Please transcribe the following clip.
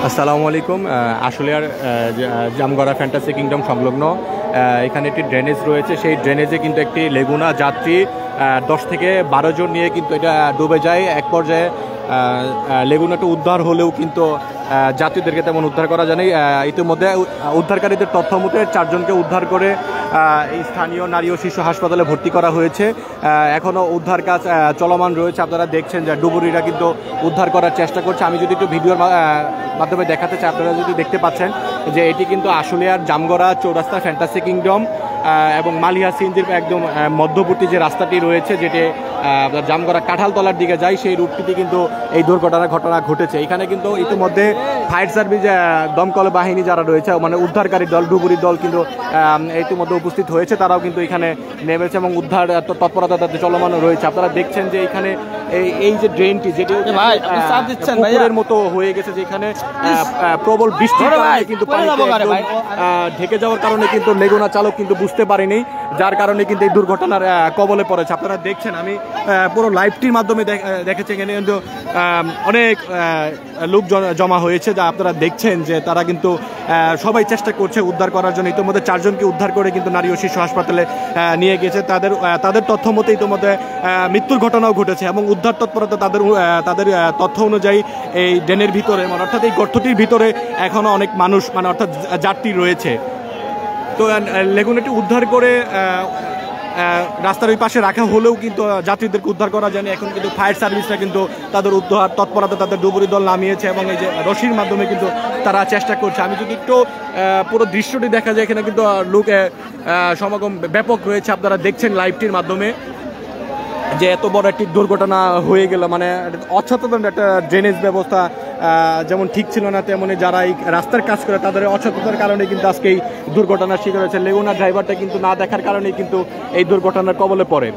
আসসালামু আলাইকুম। আশুলিয়ার জামগড়া ফ্যান্টাসি কিংডম সংলগ্ন এখানে একটি ড্রেনেজ রয়েছে। সেই ড্রেনেজে কিন্তু একটি লেগুনা যাত্রী 10 থেকে 12 জন নিয়ে কিন্তু এটা ডুবে যায়। এক পর্যায়ে লেগুনাটা উদ্ধার হলেও কিন্তু যাত্রীদেরকে তেমন উদ্ধার করা যায়নি। ইতিমধ্যে উদ্ধারকারীদের তথ্য মতে 4 জনকে উদ্ধার করে এই স্থানীয় নারী ও শিশু হাসপাতালে ভর্তি করা হয়েছে। এখনও উদ্ধার কাজ চলমান রয়েছে। আপনারা দেখছেন যে ডুবুরিরা কিন্তু উদ্ধার করার চেষ্টা করছে। আমি যদি একটু ভিডিওর মাধ্যমে দেখাতে চাই, আপনারা যদি দেখতে পাচ্ছেন যে এটি কিন্তু আশুলিয়ার জামগড়া চৌরাস্তা ফ্যান্টাসি কিংডম এবং মালিয়া সিএনজির একদম মধ্যবর্তী যে রাস্তাটি রয়েছে, যেটি জামগড়া কাঁঠালতলার দিকে যায়, সেই রুটটিতে কিন্তু এই দুর্ঘটনার ঘটনা ঘটেছে। এখানে কিন্তু ইতিমধ্যে ফায়ার সার্ভিস দমকল বাহিনী যারা রয়েছে, মানে উদ্ধারকারী দল, ডুবুরির দল কিন্তু ইতিমধ্যে উপস্থিত হয়েছে। তারাও কিন্তু এখানে নেমেছে এবং উদ্ধার তৎপরতা তাদের চলমান রয়েছে। আপনারা দেখছেন যে এখানে এই যে ড্রেনটি, যেটি পুকুরের মতো হয়ে গেছে, যেখানে প্রবল বৃষ্টির কারণে কিন্তু পানিতে ঢেকে যাওয়ার কারণে কিন্তু লেগুনা চালক কিন্তু বুঝতে পারেনি, যার কারণে কিন্তু এই দুর্ঘটনার কবলে পড়েছে। আপনারা দেখছেন, আমি পুরো লাইভটির মাধ্যমে দেখেছি এখানে কিন্তু অনেক লোক জমা হয়েছে, যা আপনারা দেখছেন যে তারা কিন্তু সবাই চেষ্টা করছে উদ্ধার করার জন্য। ইতিমধ্যে 4 জনকে উদ্ধার করে কিন্তু নারী ও শিশু হাসপাতালে নিয়ে গেছে। তাদের তথ্য মতে ইতিমধ্যে মৃত্যুর ঘটনাও ঘটেছে এবং উদ্ধার তৎপরতা তাদের তথ্য অনুযায়ী এই ড্রেনের ভিতরে, মানে অর্থাৎ এই গর্তটির ভিতরে এখনও অনেক মানুষ, মানে অর্থাৎ যাত্রী রয়েছে। তো লেগুনাটি উদ্ধার করে রাস্তার ওই পাশে রাখা হলেও কিন্তু যাত্রীদেরকে উদ্ধার করা যায়নি। এখন কিন্তু ফায়ার সার্ভিসরা কিন্তু তাদের উদ্ধার তৎপরতা, তাদের ডুবুরি দল নামিয়েছে এবং এই যে রশির মাধ্যমে কিন্তু তারা চেষ্টা করছে। আমি যদি একটু পুরো দৃশ্যটি দেখা যায়, এখানে কিন্তু লোক সমাগম ব্যাপক রয়েছে। আপনারা দেখছেন লাইভটির মাধ্যমে যে এত বড় একটি দুর্ঘটনা হয়ে গেল, মানে অসচেতন একটা ড্রেনেজ ব্যবস্থা যেমন ঠিক ছিল না, তেমনি যারা এই রাস্তার কাজ করে তাদের অসচেতনতার কারণে কিন্তু আজকে এই দুর্ঘটনার শিকার হয়েছে। লেগুনা ড্রাইভারটা কিন্তু না দেখার কারণেই কিন্তু এই দুর্ঘটনার কবলে পড়ে।